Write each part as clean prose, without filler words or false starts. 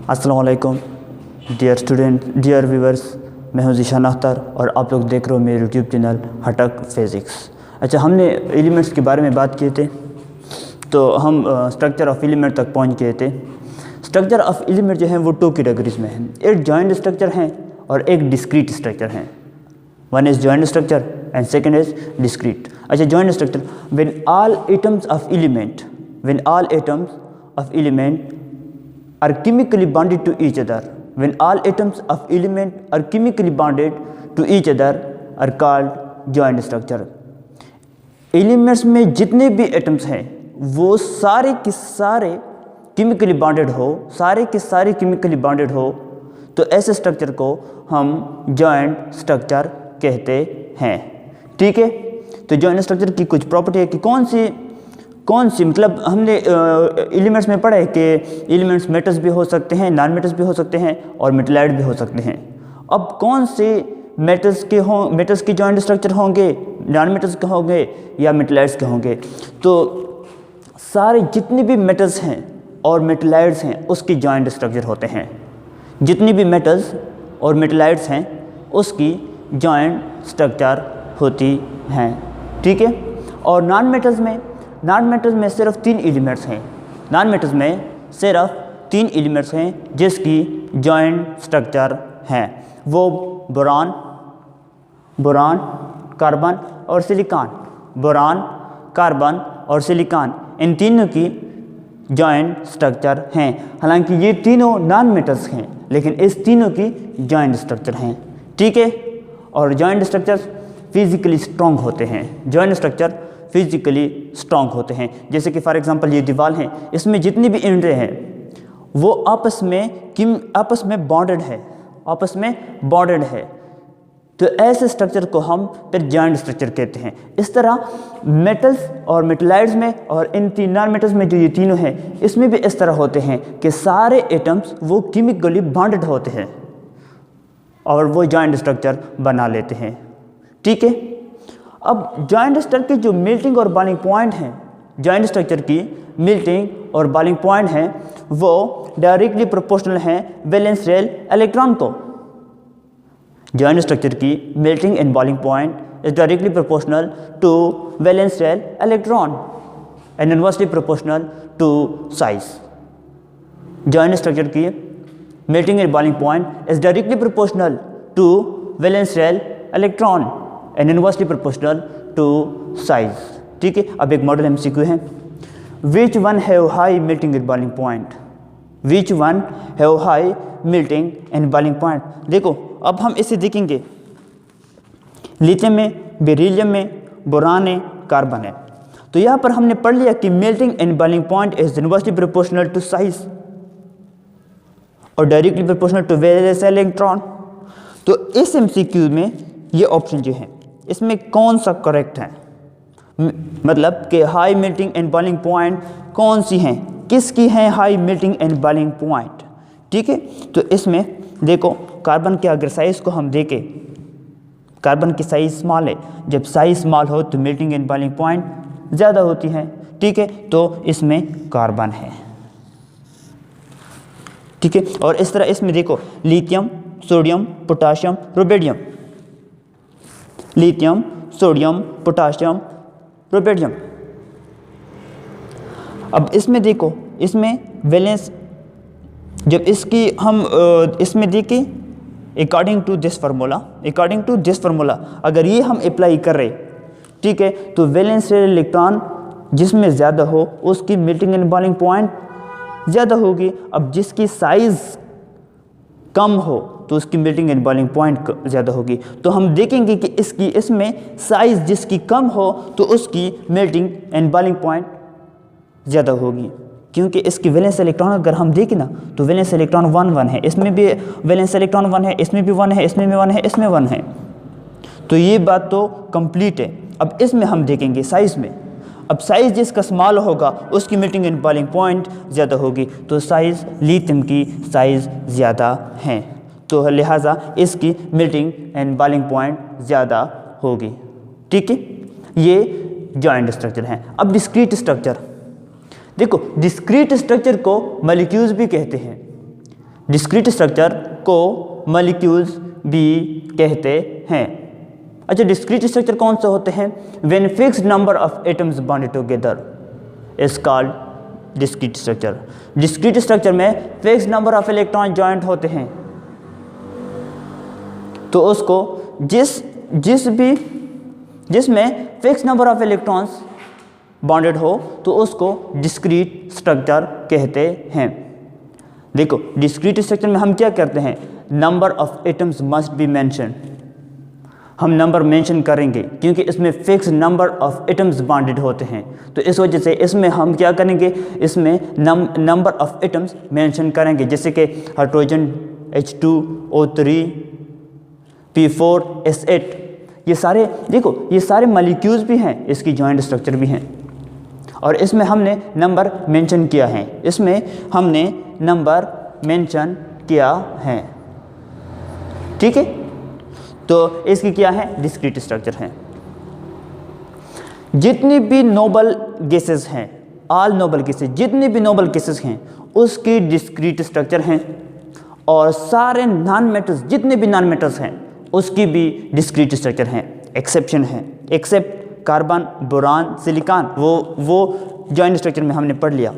अस्सलाम वालेकुम dear student, dear viewers, मैं हूं ज़ीशान अख्तर और आप लोग देख रहे हो मेरे यूट्यूब चैनल हटक फिज़िक्स। अच्छा, हमने एलिमेंट्स के बारे में बात किए थे, तो हम स्ट्रक्चर ऑफ एलिमेंट तक पहुंच गए थे। स्ट्रक्चर ऑफ एलिमेंट जो है वो 2 कैटेगरीज में हैं, एक जॉइंट स्ट्रक्चर हैं और एक डिस्क्रीट स्ट्रक्चर हैं। One is joint structure and second is discrete. अच्छा, joint structure, when all atoms of element are chemically bonded to each other. When all atoms of element are chemically bonded to each other are called joint structure. Elements में जितने भी atoms हैं वो सारे के सारे chemically bonded हो, तो ऐसे स्ट्रक्चर को हम जॉइंट स्ट्रक्चर कहते हैं। ठीक है, तो जॉइंट स्ट्रक्चर की कुछ प्रॉपर्टी है कि कौन सी मतलब हमने एलिमेंट्स में पढ़ा है कि एलिमेंट्स मेटल्स भी हो सकते हैं, नॉन मेटल्स भी हो सकते हैं और मेटलाइड भी हो सकते हैं। अब कौन से मेटल्स के जॉइंट स्ट्रक्चर होंगे, नॉन मेटल्स के होंगे या मेटलाइड्स के होंगे? तो सारे जितने भी मेटल्स हैं और मेटलाइड्स हैं उसकी जॉइंट स्ट्रक्चर होते हैं। जितनी भी मेटल्स और मेटलाइड्स हैं उसकी जॉइंट स्ट्रक्चर होती हैं। ठीक है, और नॉन मेटल्स में सिर्फ 3 एलिमेंट्स हैं जिसकी जॉइंट स्ट्रक्चर हैं। वो बोरान, कार्बन और सिलिकॉन, इन तीनों की जॉइंट स्ट्रक्चर हैं। हालांकि ये तीनों नॉन मेटल्स हैं लेकिन इस तीनों की जॉइंट स्ट्रक्चर हैं। ठीक है, और जॉइंट स्ट्रक्चर फिजिकली स्ट्रॉन्ग होते हैं। जैसे कि फॉर एग्जांपल ये दीवार है, इसमें जितनी भी इंड्रे हैं वो आपस में बॉन्डेड है, तो ऐसे स्ट्रक्चर को हम फिर जॉइंट स्ट्रक्चर कहते हैं। इस तरह मेटल्स और मेटलाइड्स में और इन तीन नॉन मेटल्स में जो ये तीनों हैं इसमें भी इस तरह होते हैं कि सारे एटम्स वो केमिकली बॉन्डेड होते हैं और वो जॉइंट स्ट्रक्चर बना लेते हैं। ठीक है, अब जॉइंट स्ट्रक्चर की जो मेल्टिंग और बॉइलिंग पॉइंट हैं, वो डायरेक्टली प्रोपोर्शनल हैं वैलेंस शेल इलेक्ट्रॉन को। जॉइंट स्ट्रक्चर की melting and boiling point is directly proportional to valence shell electron and inversely proportional to size. Joint structure की melting and boiling point is directly proportional to valence shell electron and inversely proportional to size. ठीक है, अब एक model MCQ है, which one have high melting and boiling point. देखो, अब हम इसे देखेंगे, लिथियम में, बेरिलियम में, बोरान है, कार्बन है। तो यहाँ पर हमने पढ़ लिया कि melting and boiling point is inversely proportional to size और directly proportional to valence electron. तो इस MCQ में ये ऑप्शन जो है इसमें कौन सा करेक्ट है, मतलब कि high melting and boiling point कौन सी हैं, किसकी हैं high melting and boiling point? ठीक है, तो इसमें देखो, कार्बन के अगर साइज़ को हम देखें, कार्बन की साइज़ स्मॉल है, जब साइज़ स्मॉल हो तो मेल्टिंग एंड बॉइलिंग पॉइंट ज़्यादा होती है। ठीक है, तो इसमें कार्बन है। ठीक है, और इस तरह इसमें देखो, लिथियम, सोडियम, पोटाशियम, रुबिडियम। अब इसमें देखो, इसमें वैलेंस, जब इसकी हम इसमें देखें अकॉर्डिंग टू दिस फार्मूला अगर ये हम अप्लाई कर रहे, ठीक है, तो वैलेंस शेल इलेक्ट्रॉन जिसमें ज़्यादा हो उसकी मेल्टिंग एंड बॉइलिंग पॉइंट ज़्यादा होगी। अब जिसकी साइज़ कम हो तो उसकी मेल्टिंग एंड बॉइलिंग पॉइंट ज़्यादा होगी। तो हम देखेंगे कि इसमें साइज़ जिसकी कम हो तो उसकी मेल्टिंग एंड बॉइलिंग पॉइंट ज़्यादा होगी, क्योंकि इसकी वैलेंस इलेक्ट्रॉन अगर हम देखें ना तो वैलेंस इलेक्ट्रॉन 1 है, इसमें भी वैलेंस इलेक्ट्रॉन 1 है, इसमें भी 1 है, इसमें भी 1 है, इसमें 1 है। तो ये बात तो कंप्लीट है। अब इसमें हम देखेंगे साइज़ में, अब साइज़ जिसका स्मॉल होगा उसकी मेल्टिंग एंड बॉइलिंग पॉइंट ज़्यादा होगी, तो साइज़ लिथियम की साइज़ ज़्यादा है, तो लिहाजा इसकी मेल्टिंग एंड बॉइलिंग पॉइंट ज़्यादा होगी। ठीक है, ये जॉइंट स्ट्रक्चर है। अब डिस्क्रीट स्ट्रक्चर, देखो डिस्क्रीट स्ट्रक्चर को मॉलिक्यूल्स भी कहते हैं। डिस्क्रीट स्ट्रक्चर को मॉलिक्यूल्स भी कहते हैं। अच्छा, डिस्क्रीट स्ट्रक्चर कौन से होते हैं? When fixed number of atoms bonded together is called discrete structure. Discrete structure में fixed number of electron joint होते हैं, तो उसको जिसमें fixed number of electrons bonded हो तो उसको डिस्क्रीट स्ट्रक्चर कहते हैं। देखो, डिस्क्रीट स्ट्रक्चर में हम क्या करते हैं? Number of atoms must be mention. हम नंबर मेंशन करेंगे क्योंकि इसमें fix number of atoms bonded होते हैं, तो इस वजह से इसमें हम क्या करेंगे? इसमें नंबर ऑफ एटम्स मेंशन करेंगे, जैसे कि हाइड्रोजन H2O3 P4 S8, ये सारे देखो, ये सारे मॉलिक्यूल्स भी हैं, इसकी जॉइंट स्ट्रक्चर भी हैं, और इसमें हमने नंबर मेंशन किया है, इसमें हमने नंबर मेंशन किया है। ठीक है, तो इसकी क्या है? डिस्क्रीट स्ट्रक्चर है। जितनी भी नोबल गैसेस हैं, ऑल नोबल गैसेस, जितनी भी नोबल गैसेस हैं उसकी डिस्क्रीट स्ट्रक्चर हैं, और सारे नॉन मेटल्स, जितने भी नॉन मेटल्स हैं उसकी भी डिस्क्रीट स्ट्रक्चर हैं। एक्सेप्शन है, एक्सेप्ट कार्बन, बोरान, सिलिकॉन, वो जॉइंट स्ट्रक्चर में हमने पढ़ लिया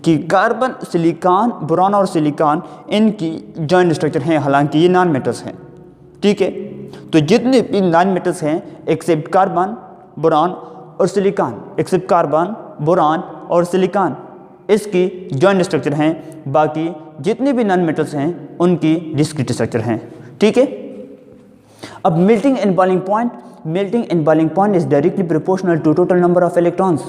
कि कार्बन, सिलिकॉन, बोरान और सिलिकॉन इनकी जॉइंट स्ट्रक्चर हैं, हालांकि ये नॉन मेटल्स हैं। ठीक है, तो जितने भी नॉन मेटल्स हैं एक्सेप्ट कार्बन, बोरान और सिलिकॉन, एक्सेप्ट कार्बन, बोरान और सिलिकॉन, इसकी जॉइंट स्ट्रक्चर हैं। बाकी जितने भी नॉन मेटल्स हैं उनकी डिस्क्रीट स्ट्रक्चर हैं। ठीक है, अब melting and boiling point. Melting and boiling point is directly proportional to total number of electrons.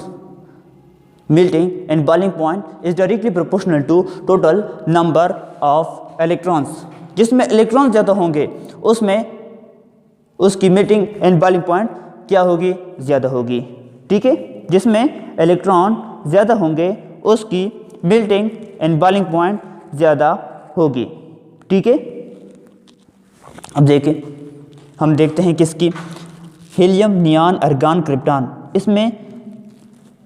Melting and boiling point is directly proportional to total number of electrons. जिसमें electron ज़्यादा होंगे उसमें उसकी melting and boiling point क्या होगी? ज़्यादा होगी। ठीक है, जिसमें इलेक्ट्रॉन ज़्यादा होंगे उसकी मेल्टिंग एंड बॉइलिंग पॉइंट ज़्यादा होगी। ठीक है, अब देखें, हम देखते हैं किसकी? Helium, neon, argon, krypton.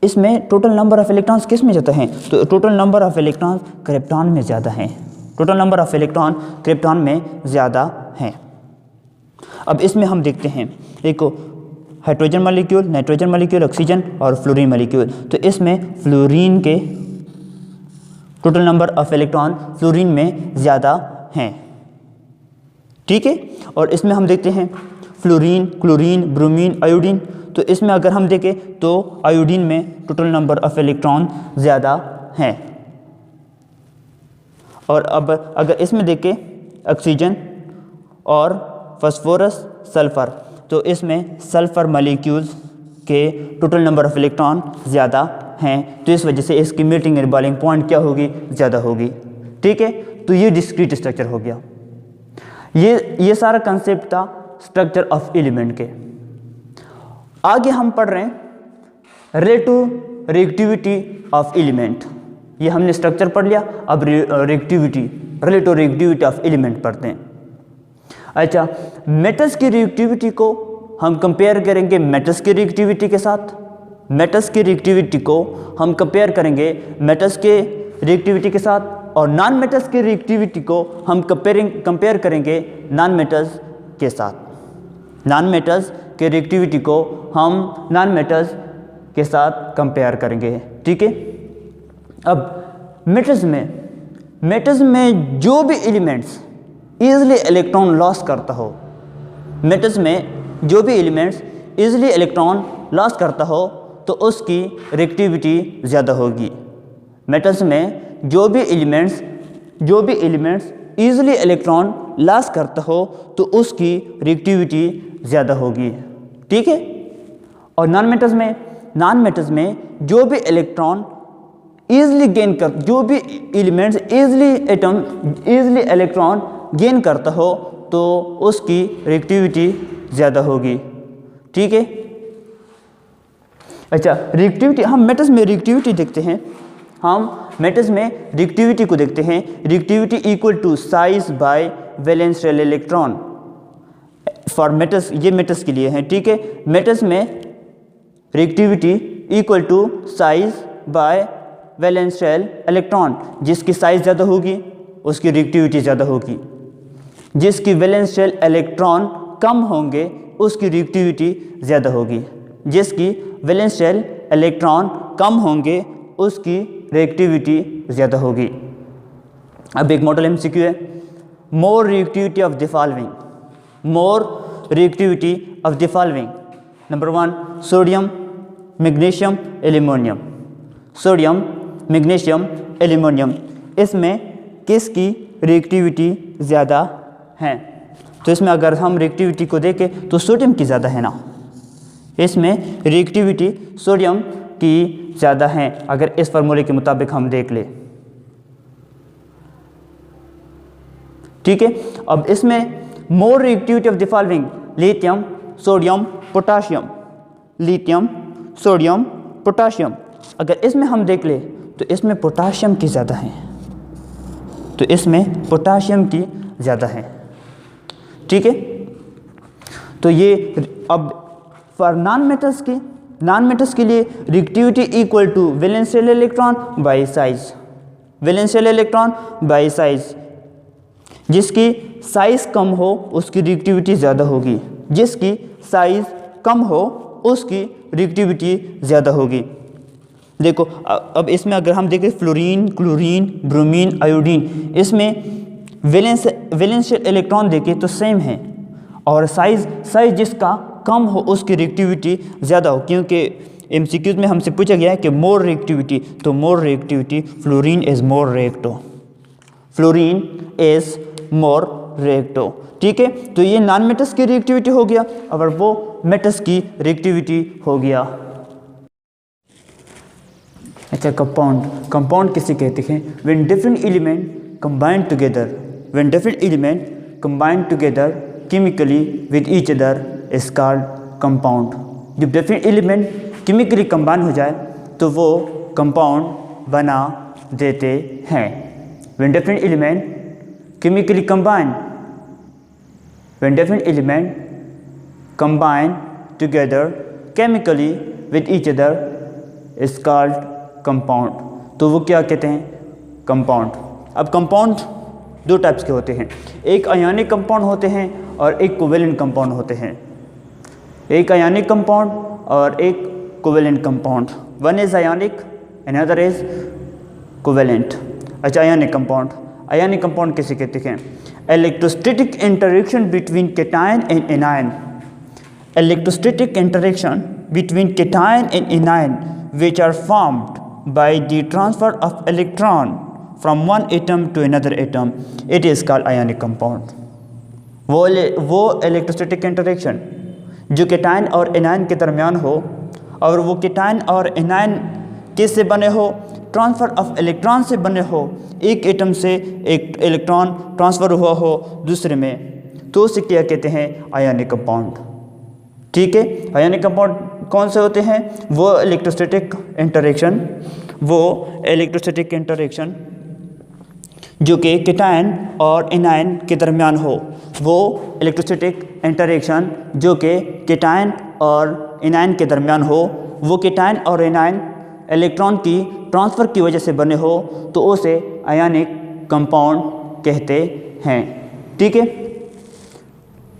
इसमें टोटल नंबर ऑफ इलेक्ट्रॉन्स किस में ज़्यादा हैं? तो total number of electrons krypton में ज़्यादा हैं। Total number of electron krypton में ज़्यादा हैं। अब इसमें हम देखते हैं, देखो, hydrogen molecule, nitrogen molecule, oxygen और फ्लोरीन मॉलिक्यूल। तो इसमें फ्लोरीन के total number of electron fluorine में ज़्यादा हैं। ठीक है, और इसमें हम देखते हैं फ्लोरीन, क्लोरीन, ब्रोमीन, आयोडीन। तो इसमें अगर हम देखें तो आयोडीन में टोटल नंबर ऑफ इलेक्ट्रॉन ज़्यादा हैं। और अब अगर इसमें देखें ऑक्सीजन और फास्फोरस, सल्फ़र, तो इसमें सल्फ़र मॉलिक्यूल्स के टोटल नंबर ऑफ इलेक्ट्रॉन ज़्यादा हैं, तो इस वजह से इसकी मेल्टिंग एंड बॉइलिंग पॉइंट क्या होगी? ज़्यादा होगी। ठीक है, तो ये डिस्क्रीट स्ट्रक्चर हो गया। ये सारा कंसेप्ट था स्ट्रक्चर ऑफ एलिमेंट के। आगे हम पढ़ रहे हैं रिलेटिव रिएक्टिविटी ऑफ एलिमेंट। ये हमने स्ट्रक्चर पढ़ लिया, अब रिलेटिव रिएक्टिविटी ऑफ एलिमेंट पढ़ते हैं। अच्छा, मेटल्स की रिएक्टिविटी को हम कंपेयर करेंगे मेटल्स की रिएक्टिविटी के साथ। मेटल्स की रिएक्टिविटी को हम कंपेयर करेंगे मेटल्स के रिएक्टिविटी के साथ, और नॉन मेटल्स की रिएक्टिविटी को हम कंपेयर करेंगे नॉन मेटल्स के साथ। नॉन मेटल्स के रिएक्टिविटी को हम नॉन मेटल्स के साथ कंपेयर करेंगे। ठीक है, अब मेटल्स में जो भी एलिमेंट्स ईजिली इलेक्ट्रॉन लॉस करता हो, मेटल्स में जो भी एलिमेंट्स ईजिली इलेक्ट्रॉन लॉस करता हो तो उसकी रिएक्टिविटी ज़्यादा होगी। मेटल्स में जो भी एलिमेंट्स ईजिली इलेक्ट्रॉन लॉस करता हो तो उसकी रिएक्टिविटी ज़्यादा होगी। ठीक है, और नॉन मेटल्स में जो भी इलेक्ट्रॉन ईजिली गेन कर, जो भी एलिमेंट्स ईजिली इलेक्ट्रॉन गेन करता हो तो उसकी रिएक्टिविटी ज़्यादा होगी। ठीक है, अच्छा, रिएक्टिविटी, हम मेटल्स में रिएक्टिविटी देखते हैं, हम मेटल्स में रिएक्टिविटी को देखते हैं। Reactivity equal to size by valence shell electron for metals, ये मेटल्स के लिए है। ठीक है, मेटल्स में reactivity equal to size by valence shell electron, जिसकी साइज ज़्यादा होगी उसकी रिएक्टिविटी ज़्यादा होगी। जिसकी वैलेंस शेल इलेक्ट्रॉन कम होंगे उसकी रिएक्टिविटी ज़्यादा होगी। जिसकी वैलेंस शेल इलेक्ट्रॉन कम होंगे उसकी रिएक्टिविटी ज़्यादा होगी। अब एक मॉडल एमसीक्यू है, more reactivity of the following, more reactivity of the following. Number 1 sodium, magnesium, aluminium. Sodium, magnesium, aluminium, इसमें किसकी रिएक्टिविटी ज़्यादा है? तो इसमें अगर हम रिएक्टिविटी को देखें तो सोडियम की ज़्यादा है ना, इसमें रिएक्टिविटी सोडियम की ज़्यादा है अगर इस फार्मूले के मुताबिक हम देख ले। ठीक है, अब इसमें more reactivity of the following, lithium, sodium, potassium, lithium, sodium, potassium. अगर इसमें हम देख ले तो इसमें पोटाशियम की ज़्यादा है, तो इसमें पोटाशियम की ज़्यादा है। ठीक है, तो ये अब फॉर नॉन मेटल्स के लिए reactivity equal to valence shell electron by size, valence shell electron by size. जिसकी साइज़ कम हो उसकी रिएक्टिविटी ज़्यादा होगी, जिसकी साइज़ कम हो उसकी रिएक्टिविटी ज़्यादा होगी। देखो अब इसमें अगर हम देखें फ्लोरीन, क्लोरीन, ब्रोमीन, आयोडीन, इसमें वैलेंस शेल इलेक्ट्रॉन देखें तो सेम है और साइज़ जिसका कम हो उसकी रिएक्टिविटी ज़्यादा हो, क्योंकि एमसीक्यूज में हमसे पूछा गया है कि मोर रिएक्टिविटी, तो more reactivity fluorine is more reactive, fluorine is more reactive. ठीक है, तो ये नॉन मेटल्स की रिएक्टिविटी हो गया और वो मेटल्स की रिएक्टिविटी हो गया। अच्छा, कंपाउंड किसे कहते हैं? When different element combine together, when different element combine together chemically with each other is called compound. जब डिफरेंट एलिमेंट केमिकली कंबाइन हो जाए तो वो कंपाउंड बना देते हैं। When different element chemically combine, when different element combine together chemically with each other is called compound. तो वो क्या कहते हैं? कंपाउंड। अब कंपाउंड दो टाइप्स के होते हैं, एक आयनिक कंपाउंड होते हैं और एक कोवेलेंट कंपाउंड होते हैं। एक आयनिक कंपाउंड और एक covalent compound, one is ionic another is covalent. अच्छा, आयनिक कंपाउंड किसे कहते हैं? Electrostatic interaction between cation and anion, electrostatic interaction between cation and anion which are formed by the transfer of electron from one atom to another atom, it is called ionic compound। वो electrostatic interaction जो cation और anion के दरमियान हो और वो cation और anion किससे बने हो? ट्रांसफ़र ऑफ इलेक्ट्रॉन से बने हो, एक एटम से एक इलेक्ट्रॉन ट्रांसफ़र हुआ हो दूसरे में, तो उसे क्या कहते हैं? Ionic compound. ठीक है, आयनिक कंपाउंड कौन से होते हैं? वो इलेक्ट्रोस्टैटिक इंटरेक्शन जो कि कैटायन और एनायन के दरमियान हो, वो इलेक्ट्रोस्टैटिक इंटरेक्शन जो कि कैटायन और एनायन के दरमियान हो, वो कैटायन और एनायन इलेक्ट्रॉन की ट्रांसफ़र की वजह से बने हो, तो उसे आयनिक कंपाउंड कहते हैं। ठीक है,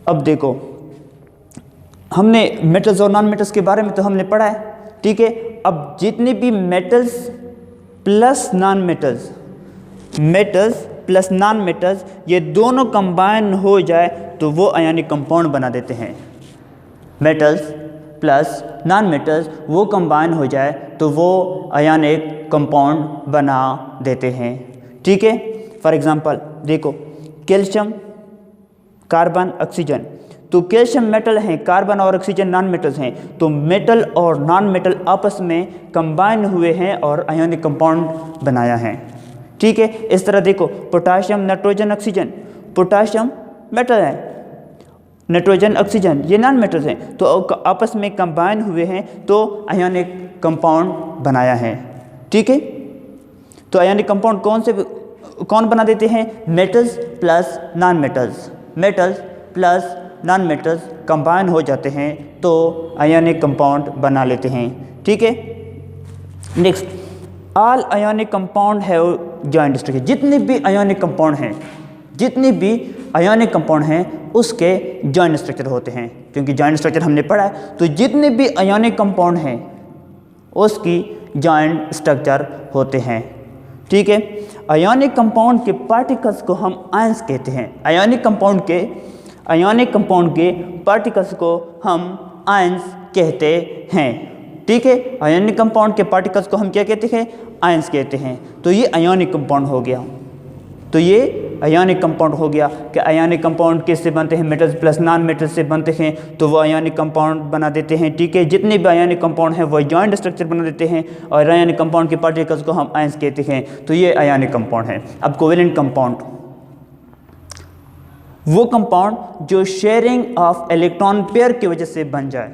अब देखो हमने मेटल्स और नॉन मेटल्स के बारे में तो हमने पढ़ा है। ठीक है, अब जितने भी मेटल्स प्लस नॉन मेटल्स ये दोनों कंबाइन हो जाए तो वो आयनिक कंपाउंड बना देते हैं। मेटल्स प्लस नॉन मेटल्स वो कंबाइन हो जाए तो वो आयनिक कंपाउंड बना देते हैं। ठीक है, फॉर एग्जांपल देखो कैल्शियम, कार्बन, ऑक्सीजन, तो कैल्शियम मेटल हैं, कार्बन और ऑक्सीजन नॉन मेटल्स हैं, तो मेटल और नॉन मेटल आपस में कंबाइन हुए हैं और आयनिक कंपाउंड बनाया है। ठीक है, इस तरह देखो potassium, nitrogen, oxygen, potassium metal है, नाइट्रोजन, ऑक्सीजन ये नॉन मेटल्स हैं, तो आपस में कंबाइन हुए हैं तो आयनिक कंपाउंड बनाया है। ठीक है, तो आयनिक कंपाउंड कौन बना देते हैं? Metals plus non metals, metals plus non metals combine हो जाते हैं तो आयनिक कंपाउंड बना लेते हैं। ठीक है, next, all ionic compound have joint structure. जितने भी आयोनिक कंपाउंड हैं, जितने भी आयोनिक कंपाउंड हैं उसके जॉइंट स्ट्रक्चर होते हैं, क्योंकि जॉइंट स्ट्रक्चर हमने पढ़ा है। तो जितने भी आयोनिक कंपाउंड हैं उसकी जॉइंट स्ट्रक्चर होते हैं। ठीक है, आयोनिक कंपाउंड के पार्टिकल्स को हम आयंस कहते हैं। आयोनिक कंपाउंड के पार्टिकल्स को हम आयंस कहते हैं। ठीक है, आयोनिक कंपाउंड के पार्टिकल्स को हम क्या कहते हैं? आयंस कहते हैं। तो ये आयोनिक कंपाउंड हो गया। तो ये आयोनिक कंपाउंड हो गया कि आयोनिक कंपाउंड किससे बनते हैं? मेटल्स प्लस नॉन मेटल्स से बनते हैं, तो वो आयोनिक कंपाउंड बना देते हैं। ठीक है, जितने भी आयोनिक कंपाउंड हैं वो जॉइंट स्ट्रक्चर बना देते हैं और आयोनिक कंपाउंड के पार्टिकल्स को हम आयंस कहते हैं। तो ये आयोनिक कंपाउंड है। अब कोवेलेंट कंपाउंड, वो कंपाउंड जो शेयरिंग ऑफ इलेक्ट्रॉन पेयर की वजह से बन जाए,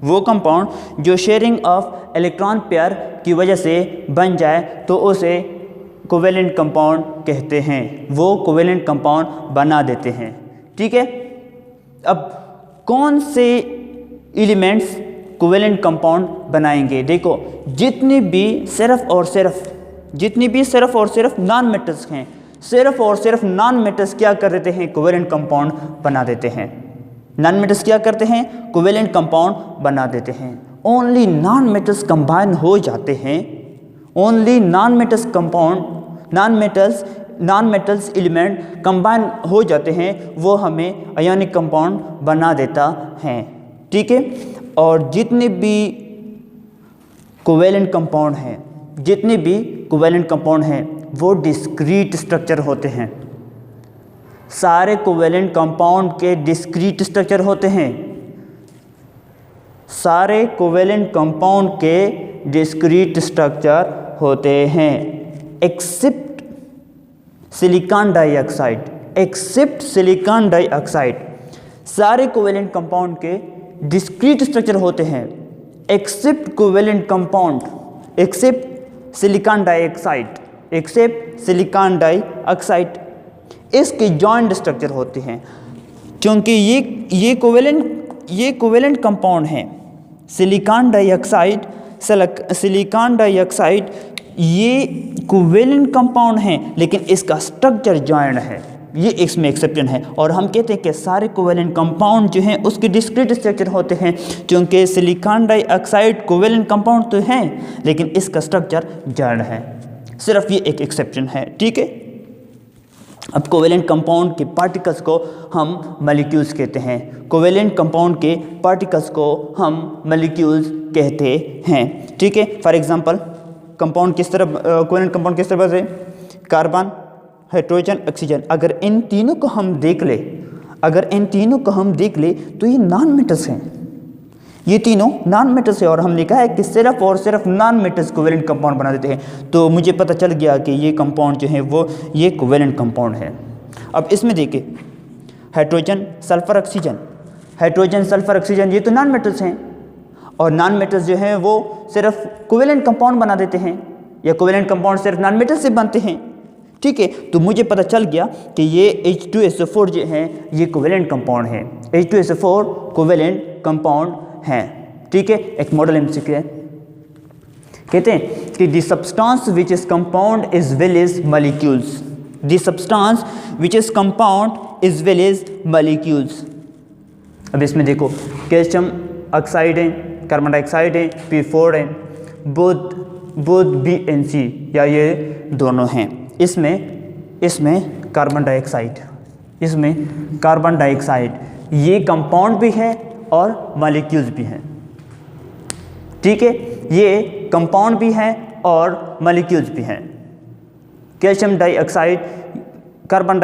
वो कंपाउंड जो शेयरिंग ऑफ इलेक्ट्रॉन पेयर की वजह से बन जाए तो उसे कोवेलेंट कंपाउंड कहते हैं। वो कोवेलेंट कंपाउंड बना देते हैं। ठीक है, अब कौन से एलिमेंट्स कोवेलेंट कंपाउंड बनाएंगे? देखो, जितनी भी सिर्फ और सिर्फ नॉन मेटल्स हैं, सिर्फ और सिर्फ नॉन मेटल्स क्या कर देते हैं? कोवेलेंट कंपाउंड बना देते हैं। नॉन मेटल्स क्या करते हैं? कोवेलेंट कंपाउंड बना देते हैं। ओनली नॉन मेटल्स कंबाइन हो जाते हैं, only non metals element combine हो जाते हैं, वो हमें आयोनिक कंपाउंड बना देता है। ठीक है, और जितने भी कोवेलेंट कंपाउंड हैं वो डिस्क्रीट स्ट्रक्चर होते हैं। सारे कोवेलेंट कंपाउंड के डिस्क्रीट स्ट्रक्चर होते हैं। सारे कोवेलेंट कंपाउंड के डिस्क्रीट स्ट्रक्चर होते हैं एक्सेप्ट सिलिकॉन डाइऑक्साइड। सारे कोवेलेंट कंपाउंड के डिस्क्रीट स्ट्रक्चर होते हैं एक्सेप्ट सिलिकॉन डाइऑक्साइड। इसके जॉइंट स्ट्रक्चर होते हैं, क्योंकि ये कोवेलेंट कंपाउंड हैं। सिलिकॉन डाइऑक्साइड ये कोवेलेंट कंपाउंड हैं, लेकिन इसका स्ट्रक्चर जॉइंट है। ये इसमें एक्सेप्शन है। और हम कहते हैं कि सारे कोवेलेंट कंपाउंड जो हैं उसके डिस्क्रीट स्ट्रक्चर होते हैं, क्योंकि सिलिकॉन डाइऑक्साइड कोवेलेंट कंपाउंड तो हैं लेकिन इसका स्ट्रक्चर जॉइंट है। सिर्फ ये एक एक्सेप्शन है। ठीक है, अब कोवेलेंट कंपाउंड के पार्टिकल्स को हम मॉलिक्यूल्स कहते हैं। कोवेलेंट कंपाउंड के पार्टिकल्स को हम मॉलिक्यूल्स कहते हैं। ठीक है, फॉर एग्जांपल कंपाउंड किस तरह, कोवेलेंट कंपाउंड किस तरह से? Carbon, hydrogen, oxygen. अगर इन तीनों को हम देख ले तो ये नॉन मेटल्स हैं। ये तीनों नॉन मेटल्स है और हमने कहा है कि सिर्फ और सिर्फ नॉन मेटल्स कोवेलेंट कंपाउंड बना देते हैं। तो मुझे पता चल गया कि ये कंपाउंड जो है वो ये कोवेलेंट कंपाउंड है। अब इसमें देखिए, हाइड्रोजन, सल्फर, ऑक्सीजन ये तो नॉन मेटल्स हैं और नॉन मेटल्स जो हैं वो सिर्फ कोवेलेंट कंपाउंड बना देते हैं, या कोवेलेंट कंपाउंड सिर्फ नॉन मेटल से बनते हैं। ठीक है, तो मुझे पता चल गया कि ये H2SO4 जो है ये कोवेलेंट कंपाउंड है। H2SO4 कोवेलेंट कंपाउंड हैं। ठीक है, एक मॉडल एमसीक्यू है, कहते हैं कि the substance which is compound is well as molecules. The substance which is compound is well as molecules. अब इसमें देखो, कैल्शियम ऑक्साइड है, कार्बन डाइऑक्साइड है, P4 है, बोथ B and C या ये दोनों हैं। इसमें कार्बन डाइऑक्साइड ये कंपाउंड भी है और मॉलिक्यूल्स भी हैं। ठीक है, ये कंपाउंड भी हैं और मॉलिक्यूल्स भी हैं। कैल्शियम डाइऑक्साइड, कार्बन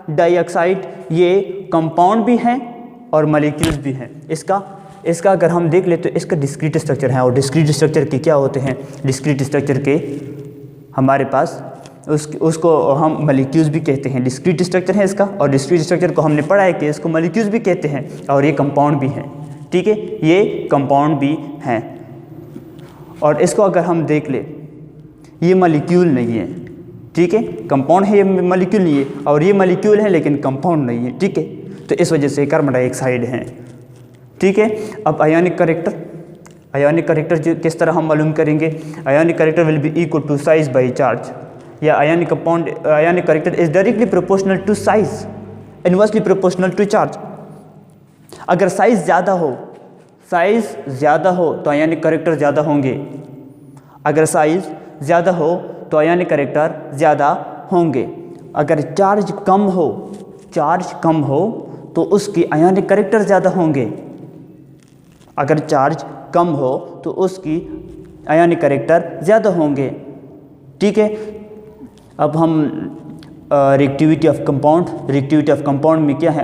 डाइऑक्साइड ये कंपाउंड भी हैं और मॉलिक्यूल्स भी हैं। इसका अगर हम देख ले तो इसका डिस्क्रीट स्ट्रक्चर है, और डिस्क्रीट स्ट्रक्चर के क्या होते हैं? डिस्क्रीट स्ट्रक्चर के हमारे पास उसको हम मॉलिक्यूल्स भी कहते हैं। डिस्क्रीट स्ट्रक्चर है इसका, और डिस्क्रीट स्ट्रक्चर को हमने पढ़ा है कि इसको मॉलिक्यूल्स भी कहते हैं और ये कंपाउंड भी हैं। ठीक है, ये कंपाउंड भी हैं। और इसको अगर हम देख ले, ये मॉलिक्यूल नहीं है। ठीक है, कंपाउंड है, ये मॉलिक्यूल नहीं है, और ये मॉलिक्यूल है लेकिन कंपाउंड नहीं है। ठीक है, तो इस वजह से कार्बन डाइऑक्साइड हैं। ठीक है, अब आयोनिक कैरेक्टर, आयोनिक कैरेक्टर किस तरह हम मालूम करेंगे? Ionic character will be equal to size by charge, या ionic character is directly proportional to size, inversely proportional to charge. अगर साइज ज़्यादा हो तो आयोनिक कैरेक्टर ज़्यादा होंगे, अगर साइज ज़्यादा हो तो आयोनिक कैरेक्टर ज़्यादा होंगे। अगर चार्ज कम हो तो उसकी आयोनिक कैरेक्टर ज़्यादा होंगे, अगर चार्ज कम हो तो उसकी आयोनिक कैरेक्टर ज़्यादा होंगे। ठीक है, अब हम रिएक्टिविटी ऑफ कंपाउंड में क्या है?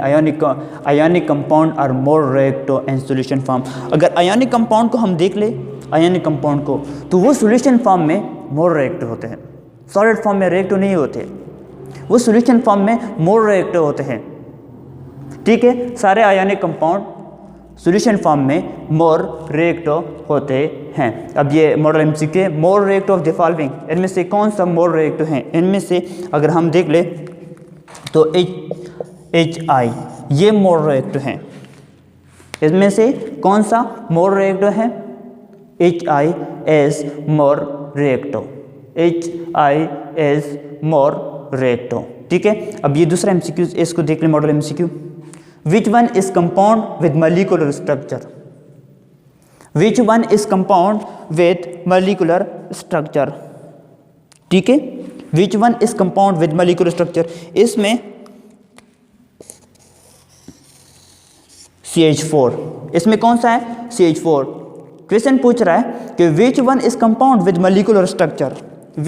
Ionic compound are more reactive in solution form. अगर आयोनिक कंपाउंड को हम देख ले, आयोनिक कंपाउंड को, तो वो सॉल्यूशन फॉर्म में मोर रिएक्टिव होते हैं, सॉलिड फॉर्म में रिएक्टिव नहीं होते, वो सॉल्यूशन फॉर्म में मोर रिएक्टिव होते हैं। ठीक है, सारे आयोनिक कंपाउंड सॉल्यूशन फॉर्म में मोर रिएक्टिव होते हैं। अब ये model MCQ, more reactive of the following, इनमें से कौन सा मोर रिएक्टिव है? इनमें से अगर हम देख ले तो HI ये मोर रिएक्टिव हैं। इसमें से कौन सा मोर रिएक्टिव है? HI is more reactive, HI is more reactive. ठीक है, अब ये दूसरा एमसीक्यू, इसको देख ले, model MCQ. Which one is compound with molecular structure? Which one is compound with molecular structure? ठीक है, Which one is compound with molecular structure? इसमें CH4, इसमें कौन सा है? CH4। क्वेश्चन पूछ रहा है कि which one is compound with molecular structure?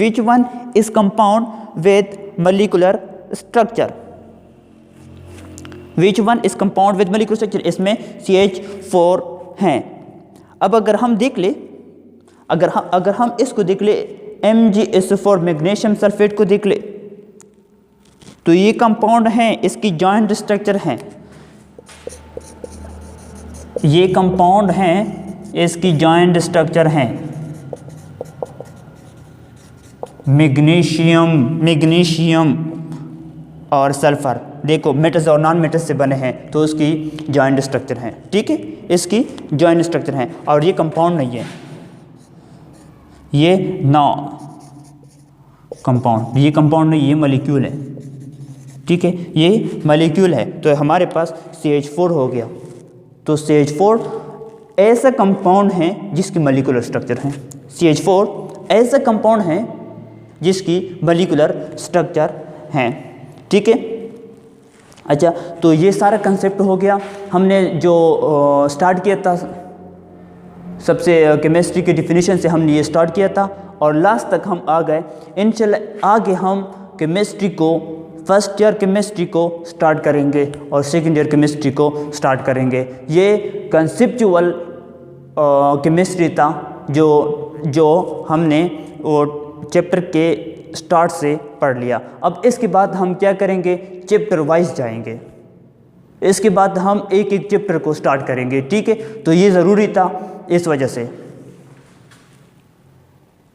Which one is compound with molecular structure? Which one is compound with molecular structure? इसमें CH4 हैं। अब अगर हम देख ले, अगर हम इसको देख ले, MgSO4 मैग्नीशियम सल्फेट को देख ले, तो ये कंपाउंड हैं, इसकी जॉइंट स्ट्रक्चर हैं, ये कंपाउंड हैं, इसकी जॉइंट स्ट्रक्चर हैं। मैग्नीशियम और सल्फर, देखो मेटल्स और नॉन मेटल्स से बने हैं, तो उसकी जॉइंट स्ट्रक्चर हैं। ठीक है, इसकी जॉइंट स्ट्रक्चर हैं, और ये कंपाउंड नहीं है, ये कंपाउंड, ये कंपाउंड नहीं, ये मॉलिक्यूल है। ठीक है, ये मॉलिक्यूल है, तो हमारे पास CH4 हो गया। तो CH4 ऐसा कंपाउंड है जिसकी मॉलिक्यूलर स्ट्रक्चर है, CH4 ऐसा कंपाउंड है जिसकी मॉलिक्यूलर स्ट्रक्चर हैं। ठीक है, अच्छा, तो ये सारा कंसेप्ट हो गया। हमने जो स्टार्ट किया था, सबसे केमिस्ट्री के डिफिनीशन से हमने ये स्टार्ट किया था, और लास्ट तक हम आ गए। इंशाल्लाह आगे हम केमिस्ट्री को, फर्स्ट ईयर केमिस्ट्री को स्टार्ट करेंगे और सेकेंड ईयर केमिस्ट्री को स्टार्ट करेंगे। ये कंसेप्चुअल केमिस्ट्री था जो हमने वो चैप्टर के स्टार्ट से पढ़ लिया। अब इसके बाद हम क्या करेंगे? चैप्टर वाइज जाएंगे, इसके बाद हम एक एक चैप्टर को स्टार्ट करेंगे। ठीक है, तो ये ज़रूरी था इस वजह से।